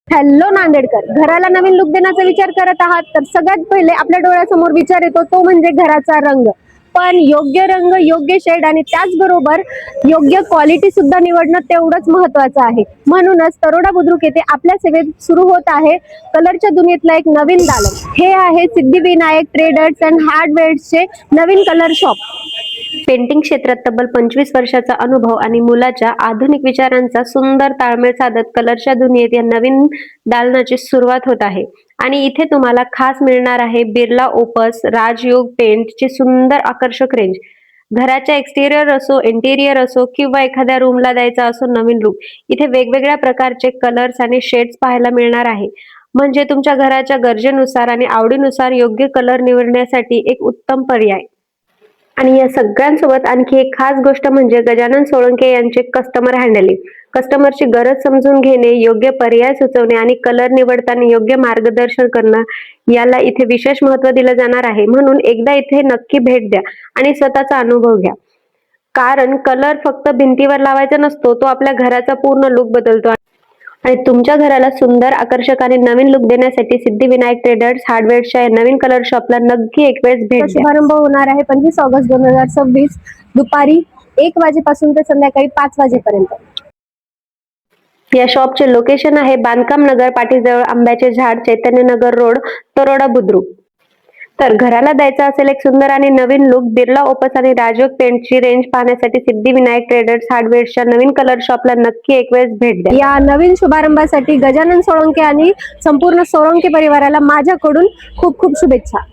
Hello Nandedkar, घराला नवीन look देण्याचा विचार करत आहात तर सगळ्यात पहिले आपल्या डोळ्यासमोर विचार येतो तो म्हणजे घराचा रंग. पण योग्य रंग, योग्य शेड आणि त्याचबरोबर योग्य क्वालिटी सुद्धा निवडणं तेवढंच महत्वाचं आहे. म्हणूनच तरोडा बुद्रुक येथे आपल्या सेवेत सुरू होत आहे कलरच्या दुनियेतला एक नवीन दालन. हे आहे सिद्धिविनायक ट्रेडर्स अँड हार्डवेअर्सचे नवीन कलर शॉप. पेंटिंग क्षेत्रात तब्बल 25 वर्षाचा अनुभव आणि मुलाच्या आधुनिक विचारांचा सुंदर ताळमेळ साधत कलरच्या दुनियेत या नवीन दालनाची सुरुवात होत आहे. आणि इथे तुम्हाला खास मिळणार आहे बिर्ला ओपस राजयोग पेंटची सुंदर आकर्षक रेंज. घराच्या एक्सटेरियर असो, इंटेरियर असो किंवा एखाद्या रूमला द्यायचा असो नवीन लुक, इथे वेगवेगळ्या प्रकारचे कलर्स आणि शेड्स पाहायला मिळणार आहे. म्हणजे तुमच्या घराच्या गरजेनुसार आणि आवडीनुसार योग्य कलर निवडण्यासाठी एक उत्तम पर्याय. आणि या सगळ्यांसोबत आणखी एक खास गोष्ट म्हणजे गजानन सोळंके यांचे कस्टमर हँडलिंग. कस्टमरची गरज समजून घेणे, योग्य पर्याय सुचवणे आणि कलर निवडताना योग्य मार्गदर्शन करणं याला इथे विशेष महत्त्व दिलं जाणार आहे. म्हणून एकदा इथे नक्की भेट द्या आणि स्वतःचा अनुभव घ्या. कारण कलर फक्त भिंतीवर लावायचा नसतो, तो आपल्या घराचा पूर्ण लुक बदलतो. आणि तुमच्या घराला सुंदर, आकर्षक आणि नवीन लुक देण्यासाठी सिद्धिविनायक ट्रेडर्स हार्डवेअर्सच्या या नवीन कलर शॉपला नक्की एक वेळेस भेट द्या. शुभारंभ होणार आहे 25 ऑगस्ट 2026 दुपारी 1 वाजेपासून ते संध्याकाळी 5 वाजेपर्यंत. या शॉपचे लोकेशन आहे बांधकाम नगर पाटीजवळ आंब्याचे झाड, चैतन्यनगर रोड, तरोडा बुद्रुक. तर घराला द्यायचा असेल एक सुंदर आणि नवीन लुक, बिर्ला ओपस आणि राजयोग पेंटची रेंज पाहण्यासाठी सिद्धिविनायक ट्रेडर्स हार्डवेअर्सच्या नवीन कलर शॉपला नक्की एक वेळेस भेट द्या. या नवीन शुभारंभासाठी गजानन सोळंके आणि संपूर्ण सोळंके परिवाराला माझ्याकडून खूप खूप शुभेच्छा.